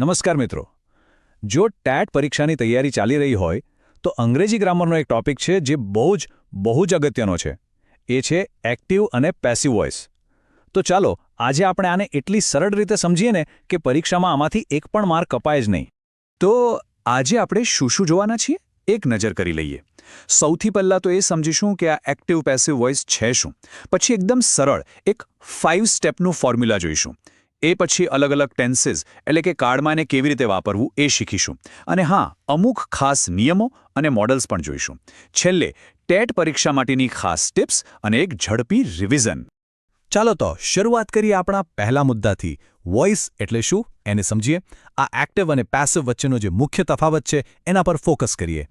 નમસ્કાર મિત્રો. જો ટેટ પરીક્ષાની તૈયારી ચાલી રહી હોય તો અંગ્રેજી ગ્રામરનો એક ટોપિક છે જે બહુ જ અગત્યનો છે. એ છે એક્ટિવ અને પેસિવ વોઇસ. તો ચાલો આજે આપણે આને એટલી સરળ રીતે સમજીએ ને કે પરીક્ષામાં આમાંથી એક પણ માર્ક કપાય જ નહીં. તો આજે આપણે શું જોવાના છીએ એક નજર કરી લઈએ. સૌથી પહેલાં તો એ સમજીશું કે આ એક્ટિવ પેસિવ વોઇસ છે શું. પછી એકદમ સરળ એક 5 સ્ટેપનું ફોર્મ્યુલા જોઈશું. એ પછી અલગ અલગ ટેન્સીસ એટલે કે કાળમાં એને કેવી રીતે વાપરવું એ શીખીશું. અને હા, અમુક ખાસ નિયમો અને મોડલ્સ પણ જોઈશું. છેલ્લે ટેટ પરીક્ષા માટેની ખાસ ટિપ્સ અને એક ઝડપી રિવિઝન. ચાલો તો શરૂઆત કરીએ આપણા પહેલા મુદ્દાથી. વોઇસ એટલે શું એને સમજીએ. આ એક્ટિવ અને પેસિવ વચ્ચેનો જે મુખ્ય તફાવત છે એના પર ફોકસ કરીએ.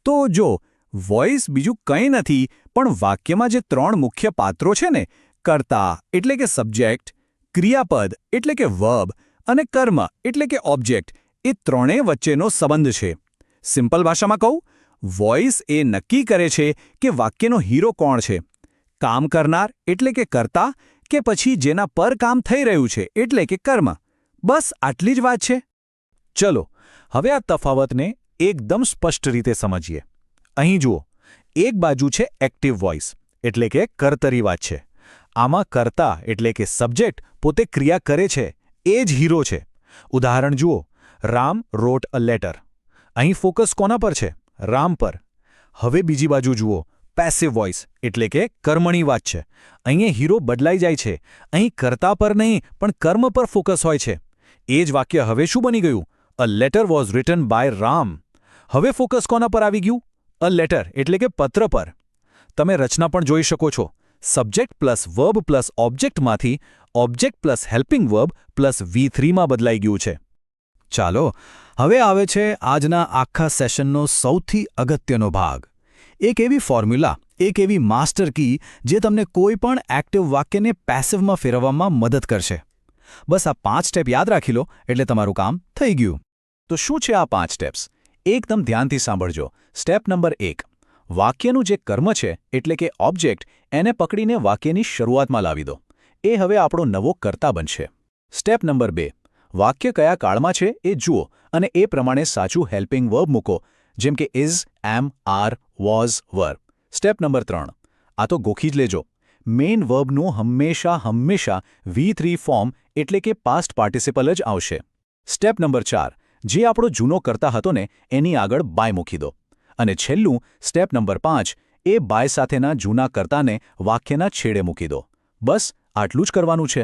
તો જો વોઇસ બીજું કંઈ નથી પણ વાક્યમાં જે 3 મુખ્ય પાત્રો છે ને, કર્તા એટલે કે સબ્જેક્ટ, ક્રિયાપદ એટલે કે વર્બ અને કર્મ એટલે કે ઓબ્જેક્ટ, એ ત્રણેય વચ્ચેનો સંબંધ છે. સિમ્પલ ભાષામાં કહું, વોઇસ એ નક્કી કરે છે કે વાક્યનો હીરો કોણ છે. કામ કરનાર એટલે કે કર્તા કે પછી જેના પર કામ થઈ રહ્યું છે એટલે કે કર્મ. બસ આટલી જ વાત છે. ચલો હવે આ તફાવતને એકદમ સ્પષ્ટ રીતે સમજીએ. અહીં જુઓ, એક બાજુ છે એક્ટિવ વોઇસ એટલે કે કર્તરી વાત છે. આમાં કર્તા એટલે કે સબ્જેક્ટ પોતે ક્રિયા કરે છે, એ જ હીરો છે. ઉદાહરણ જુઓ, રામ રોટ અ લેટર. અહીં ફોકસ કોના પર છે? રામ પર. હવે બીજી બાજુ જુઓ, પેસિવ વોઇસ એટલે કે કર્મણી વાત છે. અહીંયા હીરો બદલાઈ જાય છે. અહીં કર્તા પર નહીં પણ કર્મ પર ફોકસ હોય છે. એ જ વાક્ય હવે શું બની ગયું? A letter was written by Ram. હવે ફોકસ કોના પર આવી ગયું? અ લેટર એટલે કે પત્ર પર. તમે રચના પણ જોઈ શકો છો. સબ્જેક્ટ પ્લસ વર્બ પ્લસ ઓબ્જેક્ટમાંથી object plus helping verb plus V3માં બદલાઈ ગયું છે. ચાલો હવે આવે છે આજના આખા સેશનનો સૌથી અગત્યનો ભાગ. એક એવી ફોર્મ્યુલા, એક એવી માસ્ટર કી જે તમને કોઈ પણ એક્ટિવ વાક્યને પેસિવમાં ફેરવવામાં મદદ કરશે. બસ આ 5 સ્ટેપ યાદ રાખી લો એટલે તમારું કામ થઈ ગયું. તો શું છે આ 5 સ્ટેપ્સ? એકદમ ધ્યાનથી સાંભળજો. સ્ટેપ નંબર 1, વાક્યનું જે કર્મ છે એટલે કે ઓબ્જેક્ટ, એને પકડીને વાક્યની શરૂઆતમાં લાવી દો. એ હવે આપણો નવો કર્તા બનશે. સ્ટેપ નંબર 2, વાક્ય કયા કાળમાં છે એ જુઓ અને એ પ્રમાણે સાચું હેલ્પિંગ વર્બ મૂકો, જેમ કે is, am, are, was, were. Step number 3, આ તો ગોખી જ લેજો. મેઇન વર્બનું હંમેશા V3 ફોર્મ એટલે કે પાસ્ટ પાર્ટિસિપલ જ આવશે. સ્ટેપ નંબર 4, જે આપણો જૂનો કર્તા હતો ને એની આગળ બાય મૂકી દો. અને છેલ્લું સ્ટેપ નંબર 5, એ બાય સાથેના જૂના કર્તાને વાક્યના છેડે મૂકી દો. બસ આટલું જ કરવાનું છે.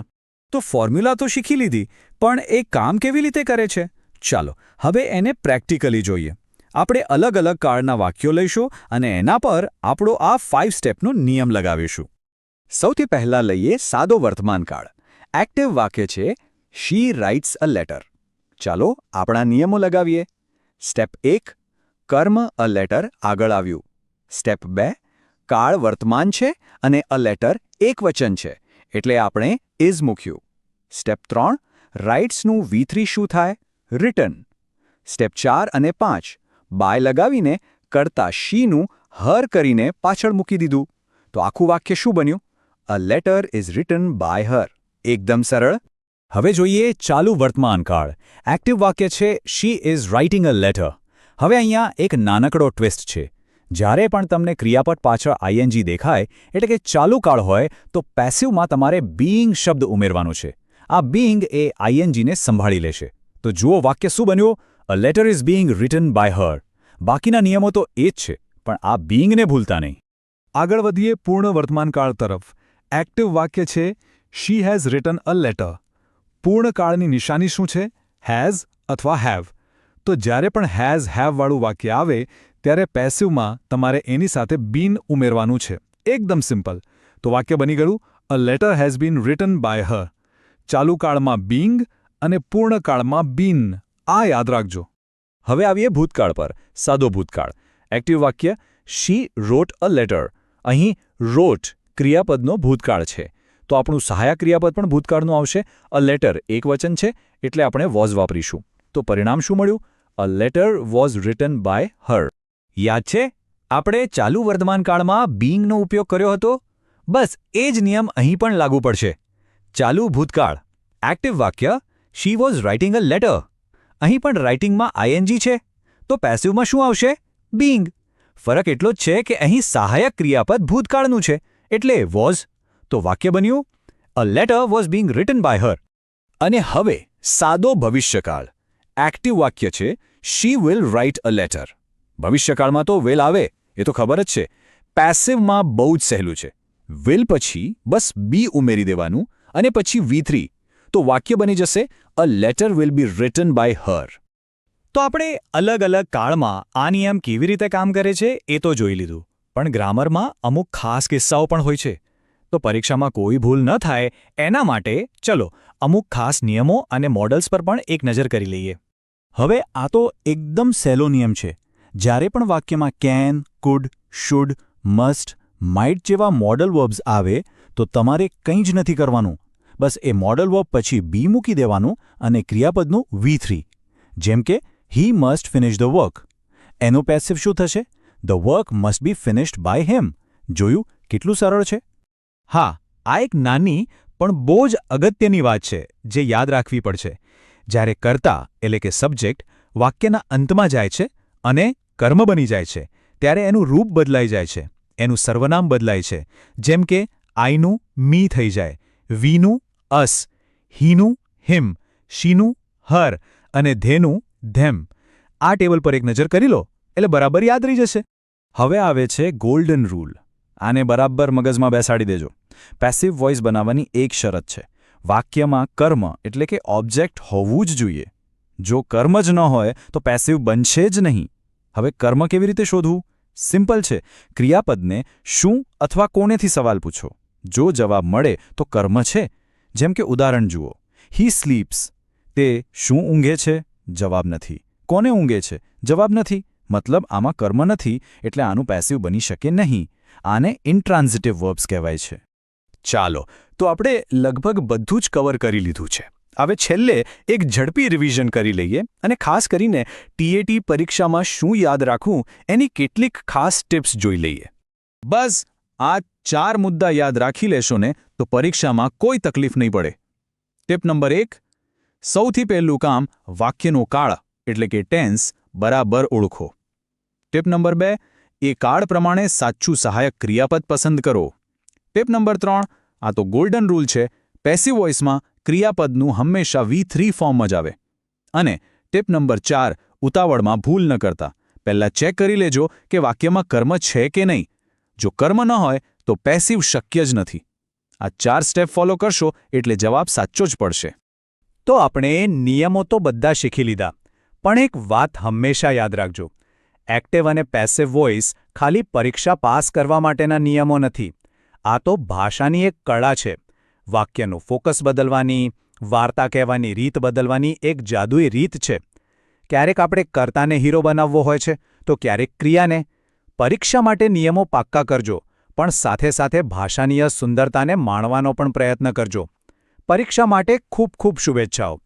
તો ફોર્મ્યુલા તો શીખી લીધી, પણ એ કામ કેવી રીતે કરે છે? ચાલો હવે એને પ્રેક્ટિકલી જોઈએ. આપણે અલગ અલગ કાળના વાક્યો લઈશું અને એના પર આપણો આ 5 સ્ટેપનો નિયમ લગાવીશું. સૌથી પહેલાં લઈએ સાદો વર્તમાન કાળ. એક્ટિવ વાક્ય છે શી રાઇટ્સ અ લેટર. ચાલો આપણા નિયમો લગાવીએ. સ્ટેપ 1, કર્મ અ લેટર આગળ આવ્યું. સ્ટેપ 2, કાળ વર્તમાન છે અને અ લેટર એકવચન છે એટલે આપણે ઇઝ મૂક્યું. સ્ટેપ 3, રાઇટ્સનું V3 શું થાય? રિટન. સ્ટેપ 4 અને 5, બાય લગાવીને કર્તા શીનું હર કરીને પાછળ મૂકી દીધું. તો આખું વાક્ય શું બન્યું? A letter is written by her. એકદમ સરળ. હવે જોઈએ ચાલુ વર્તમાન કાળ. એક્ટિવ વાક્ય છે she is writing a letter. હવે અહીંયા એક નાનકડો ટ્વિસ્ટ છે. જ્યારે પણ તમને ક્રિયાપદ પાછળ ING દેખાય એટલે કે ચાલુ કાળ હોય તો પેસિવમાં તમારે બીઇંગ શબ્દ ઉમેરવાનો છે. આ બીઇંગ એ INGને સંભાળી લેશે. તો જુઓ વાક્ય શું બન્યું? A letter is being written by her. બાકીના નિયમો તો એ જ છે, પણ આ બીઇંગને ભૂલતા નહીં. આગળ વધીએ પૂર્ણ વર્તમાનકાળ તરફ. એક્ટિવ વાક્ય છે she has written a letter. પૂર્ણકાળની નિશાની શું છે? હેઝ અથવા હેવ. તો જ્યારે પણ હેઝ હેવવાળું વાક્ય આવે ત્યારે પેસિવમાં તમારે એની સાથે બીન ઉમેરવાનું છે. એકદમ સિમ્પલ. તો વાક્ય બની ગયું a letter has been written by her. ચાલુ કાળમાં બીંગ અને પૂર્ણકાળમાં બીન. આ યાદ રાખજો. હવે આવીએ ભૂતકાળ પર. સાદો ભૂતકાળ. એક્ટિવ વાક્ય શી રોટ અ લેટર. અહીં રોટ ક્રિયાપદનો ભૂતકાળ છે, તો આપણું સહાયક ક્રિયાપદ પણ ભૂતકાળનું આવશે. અ લેટર એકવચન છે એટલે આપણે વોઝ વાપરીશું. તો પરિણામ શું મળ્યું? A letter was written by her. યાદ છે આપણે ચાલુ વર્તમાનકાળમાં બીઇંગનો ઉપયોગ કર્યો હતો? બસ એ જ નિયમ અહીં પણ લાગુ પડશે. ચાલુ ભૂતકાળ. એક્ટિવ વાક્ય she was writing a letter. અહીં પણ રાઇટિંગમાં આઈએનજી છે તો પેસિવમાં શું આવશે? બીંગ. ફરક એટલો જ છે કે અહીં સહાયક ક્રિયાપદ ભૂતકાળનું છે એટલે વોઝ. તો વાક્ય બન્યું a letter was being written by her. અને હવે સાદો ભવિષ્યકાળ. એક્ટિવ વાક્ય છે she will write a letter. ભવિષ્યકાળમાં તો વિલ આવે એ તો ખબર જ છે. પેસિવમાં બહુ જ સહેલું છે. વિલ પછી બસ બી ઉમેરી દેવાનું અને પછી V3 તો વાક્ય બની જશે a letter will be written by her. તો આપણે અલગ અલગ કાળમાં આ નિયમ કેવી રીતે કામ કરે છે એ તો જોઈ લીધું, પણ ગ્રામરમાં અમુક ખાસ કિસ્સાઓ પણ હોય છે. તો પરીક્ષામાં કોઈ ભૂલ ન થાય એના માટે ચલો અમુક ખાસ નિયમો અને મોડલ્સ પર પણ એક નજર કરી લઈએ. હવે આ તો એકદમ સહેલો નિયમ છે. જ્યારે પણ વાક્યમાં can, food, should, must, might જેવા મોડલ વર્બ્સ આવે તો તમારે કંઈ જ નથી કરવાનું. બસ એ મોડલ વર્બ પછી બી મૂકી દેવાનું અને ક્રિયાપદનું V3. જેમ કે he must finish the work. એનો પેસિવ શું થશે? The work must be finished by him. જોયું કેટલું સરળ છે? હા, આ એક નાની પણ બહુ જ અગત્યની વાત છે જે યાદ રાખવી પડશે. જ્યારે કર્તા એટલે કે સબ્જેક્ટ વાક્યના અંતમાં જાય છે અને કર્મ બની જાય છે ત્યારે એનું રૂપ બદલાઈ જાય છે, એનું સર્વનામ બદલાય છે. જેમ કે આઈનું મી થઈ જાય, વીનું અસ, હીનું હિમ, શીનું હર અને ધેનું ધેમ. આ ટેબલ પર એક નજર કરી લો એટલે બરાબર યાદ રહી જશે. હવે આવે છે ગોલ્ડન રૂલ. આને બરાબર મગજમાં બેસાડી દેજો. પેસિવ વોઇસ બનાવવાની એક શરત છે. વાક્યમાં કર્મ એટલે કે ઓબ્જેક્ટ હોવું જ જોઈએ. જો કર્મ જ ન હોય તો પેસિવ બનશે જ નહીં. હવે કર્મ કેવી રીતે શોધવું? સિમ્પલ છે. ક્રિયાપદને શું અથવા કોનેથી સવાલ પૂછો. જો જવાબ મળે તો કર્મ છે. જેમ કે ઉદાહરણ જુઓ. હી સ્લીપ્સ. તે શું ઊંઘે છે? જવાબ નથી. કોને ઊંઘે છે? જવાબ નથી. મતલબ આમાં કર્મ નથી એટલે આનું પેસિવ બની શકે નહીં. આને ઇન્ટ્રાન્ઝિટિવ વર્બ્સ કહેવાય છે. ચાલો, તો આપણે લગભગ બધું જ કવર કરી લીધું છે. હવે છેલ્લે એક ઝડપી રિવિઝન કરી લઈએ અને ખાસ કરીને TAT પરીક્ષામાં શું યાદ રાખવું એની કેટલીક ખાસ ટિપ્સ જોઈ લઈએ. બસ આ 4 મુદ્દા યાદ રાખી લેશો ને તો પરીક્ષામાં કોઈ તકલીફ નહીં પડે. ટિપ નંબર 1, સૌથી પહેલું કામ વાક્યનો કાળ એટલે કે ટેન્સ બરાબર ઓળખો. ટિપ નંબર 2, એ કાળ પ્રમાણે સાચું સહાયક ક્રિયાપદ પસંદ કરો. ટિપ નંબર 3, આ તો ગોલ્ડન રૂલ છે, પેસિવ વોઇસમાં ક્રિયાપદનું હંમેશા V3 ફોર્મ જ આવે. અને ટિપ નંબર 4, ઉતાવળમાં ભૂલ ન કરતા. પહેલાં ચેક કરી લેજો કે વાક્યમાં કર્મ છે કે નહીં. જો કર્મ ન હોય તો પેસિવ શક્ય જ નથી. આ 4 સ્ટેપ ફોલો કરશો એટલે જવાબ સાચો જ પડશે. તો આપણે નિયમો તો બધા શીખી લીધા, પણ એક વાત હંમેશા યાદ રાખજો. એક્ટિવ અને પેસિવ વોઇસ ખાલી પરીક્ષા પાસ કરવા માટેના નિયમો નથી. આ તો ભાષાની એક કળા છે. વાક્યનું ફોકસ બદલવાની, વાર્તા કહેવાની રીત બદલવાની એક જાદુઈ રીત છે. ક્યારેક આપણે કર્તાને હીરો બનાવવો હોય છે તો ક્યારેક ક્રિયાને. પરીક્ષા માટે નિયમો પાક્કા કરજો, પણ સાથે સાથે ભાષાનીય સુંદરતાને માણવાનો પણ પ્રયત્ન કરજો. પરીક્ષા માટે ખૂબ ખૂબ શુભેચ્છાઓ.